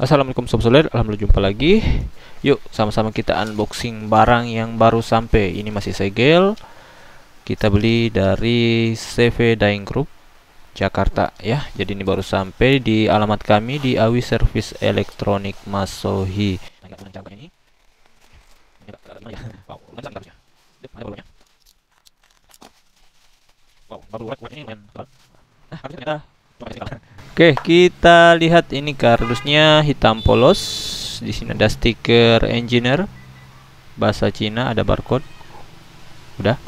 Assalamualaikum Sob Soler, alhamdulillah jumpa lagi. Yuk sama-sama kita unboxing barang yang baru sampai. Ini masih segel. Kita beli dari CV Dying Group Jakarta ya. Jadi ini baru sampai di alamat kami di Awi Service Elektronik Masohi. Oke, kita lihat ini kardusnya hitam polos. Di sini ada stiker engineer bahasa Cina, ada barcode. Udah.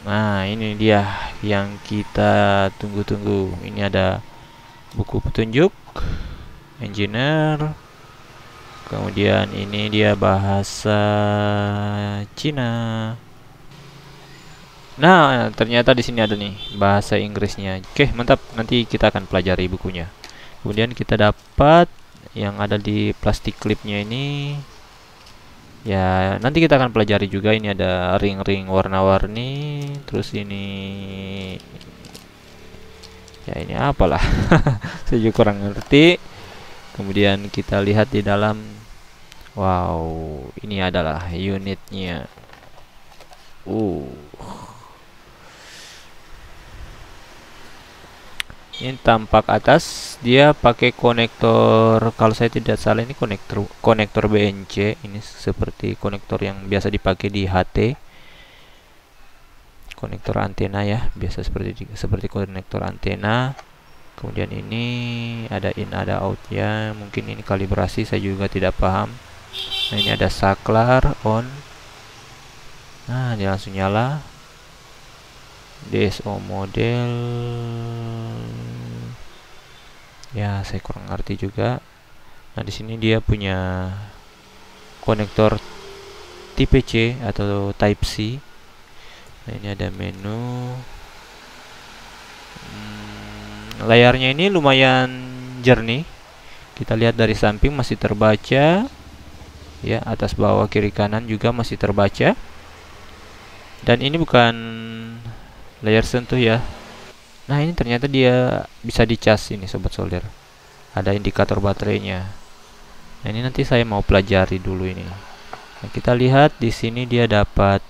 Nah, ini dia yang kita tunggu-tunggu. Ini ada buku petunjuk engineer. Kemudian ini dia bahasa Cina. Nah, ternyata di sini ada nih bahasa Inggrisnya. Oke, mantap. Nanti kita akan pelajari bukunya. Kemudian kita dapat yang ada di plastik clipnya ini. Ya, nanti kita akan pelajari juga. Ini ada ring-ring warna-warni. Terus ini, ya ini apalah. Saya juga kurang ngerti. Kemudian kita lihat di dalam. Wow, ini adalah unitnya. Ini tampak atas dia pakai konektor, kalau saya tidak salah ini konektor BNC. Ini seperti konektor yang biasa dipakai di HT, konektor antena ya, biasa seperti konektor antena. Kemudian ini ada in ada out ya, mungkin ini kalibrasi, saya juga tidak paham. Nah, ini ada saklar on. Nah, dia langsung nyala. DSO model ya, saya kurang ngerti juga. Nah, di sini dia punya konektor tipe C atau Type C. Nah, ini ada menu. Layarnya ini lumayan jernih. Kita lihat dari samping masih terbaca. Ya, atas bawah kiri kanan juga masih terbaca. Dan ini bukan layar sentuh ya. Nah, ini ternyata dia bisa dicas ini sobat solder. Ada indikator baterainya. Nah, ini nanti saya mau pelajari dulu ini. Nah, kita lihat di sini dia dapat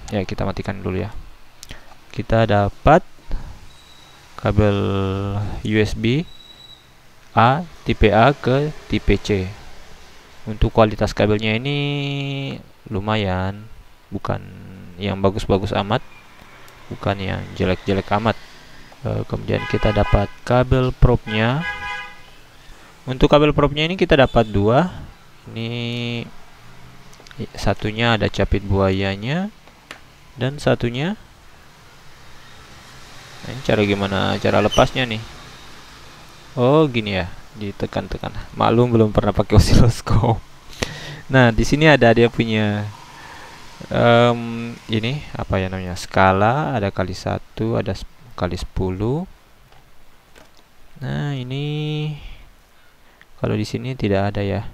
ya, kita matikan dulu ya. Kita dapat kabel USB A, tipe A ke tipe C. Untuk kualitas kabelnya ini lumayan, bukan yang bagus-bagus amat, bukan yang jelek-jelek amat. Kemudian kita dapat kabel probe-nya. Untuk kabel probe-nya ini kita dapat dua. Ini satunya ada capit buayanya, dan satunya, nah, ini gimana cara lepasnya nih? Oh, gini ya, ditekan-tekan. Maklum belum pernah pakai osiloskop. Nah, di sini ada dia punya ini apa ya namanya, skala, ada kali 1, ada kali 10. Nah, ini kalau di sini tidak ada ya,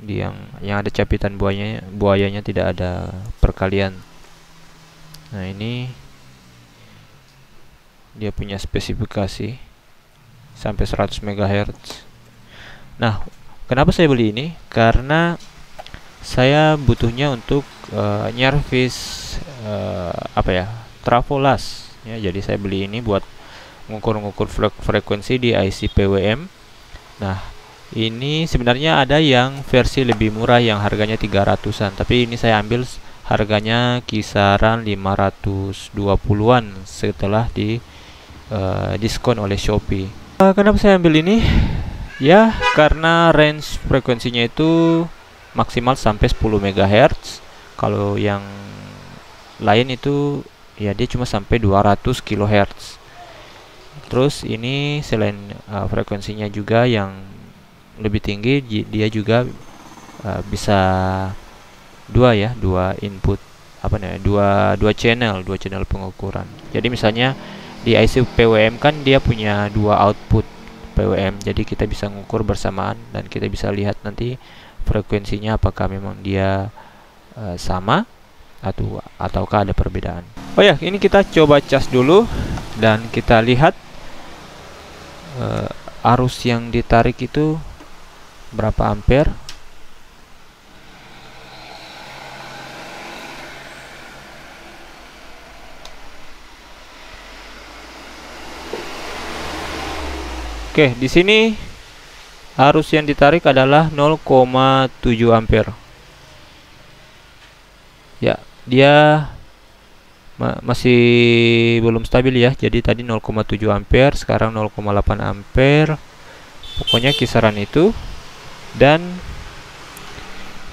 di yang ada capitan buayanya tidak ada perkalian. Nah, ini dia punya spesifikasi sampai 100 MHz. Nah, kenapa saya beli ini? Karena saya butuhnya untuk nyervis apa ya, trafolas ya. Jadi saya beli ini buat ngukur-ngukur frekuensi di IC PWM. Nah, ini sebenarnya ada yang versi lebih murah yang harganya 300-an, tapi ini saya ambil harganya kisaran 520-an setelah di diskon oleh Shopee. Kenapa saya ambil ini? Ya, karena range frekuensinya itu maksimal sampai 10 MHz. Kalau yang lain itu ya dia cuma sampai 200 kHz. Terus ini selain frekuensinya juga yang lebih tinggi, dia juga bisa dua input, apa namanya, dua channel pengukuran. Jadi misalnya di IC PWM kan dia punya dua output PWM, jadi kita bisa mengukur bersamaan dan kita bisa lihat nanti frekuensinya apakah memang dia sama ataukah ada perbedaan. Oh ya, ini kita coba cas dulu dan kita lihat arus yang ditarik itu berapa ampere. Oke, di sini arus yang ditarik adalah 0,7 ampere. Ya, dia masih belum stabil ya. Jadi tadi 0,7 ampere, sekarang 0,8 ampere. Pokoknya kisaran itu. Dan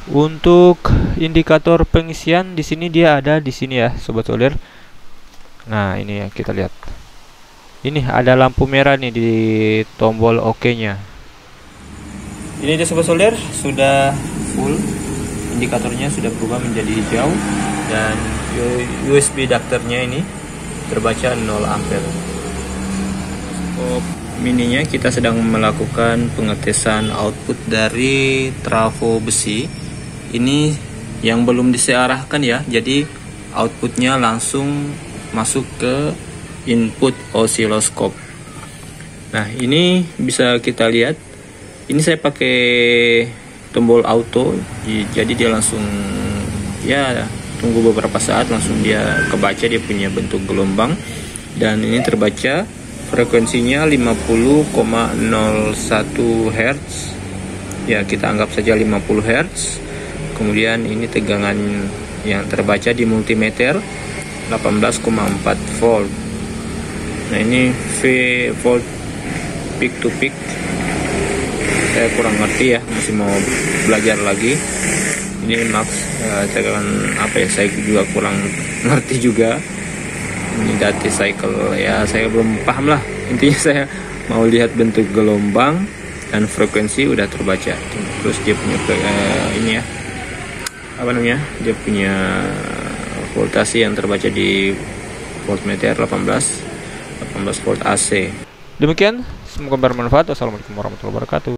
untuk indikator pengisian di sini dia ada di sini ya, sobat solder. Nah, ini ya kita lihat. Ini ada lampu merah nih di tombol OK-nya. Ini dia sobat solder, sudah full. Indikatornya sudah berubah menjadi hijau dan USB adapternya ini terbaca 0 ampere. Mininya kita sedang melakukan pengetesan output dari trafo besi. Ini yang belum disearahkan ya, jadi outputnya langsung masuk ke input osiloskop. Nah, ini bisa kita lihat. Ini saya pakai tombol auto, jadi dia langsung ya tunggu beberapa saat langsung dia kebaca, dia punya bentuk gelombang dan ini terbaca frekuensinya 50,01 Hz. Ya, kita anggap saja 50 Hz. Kemudian ini tegangan yang terbaca di multimeter 18,4 volt. Nah, ini V volt peak to peak. Saya kurang ngerti ya, masih mau belajar lagi. Ini max tegangan apa ya, saya juga kurang ngerti juga. Ini dati cycle ya, saya belum paham lah. Intinya saya mau lihat bentuk gelombang dan frekuensi udah terbaca. Terus dia punya ini ya, apa namanya, dia punya voltase yang terbaca di voltmeter 18 volt AC. Demikian, semoga bermanfaat. Wassalamualaikum warahmatullahi wabarakatuh.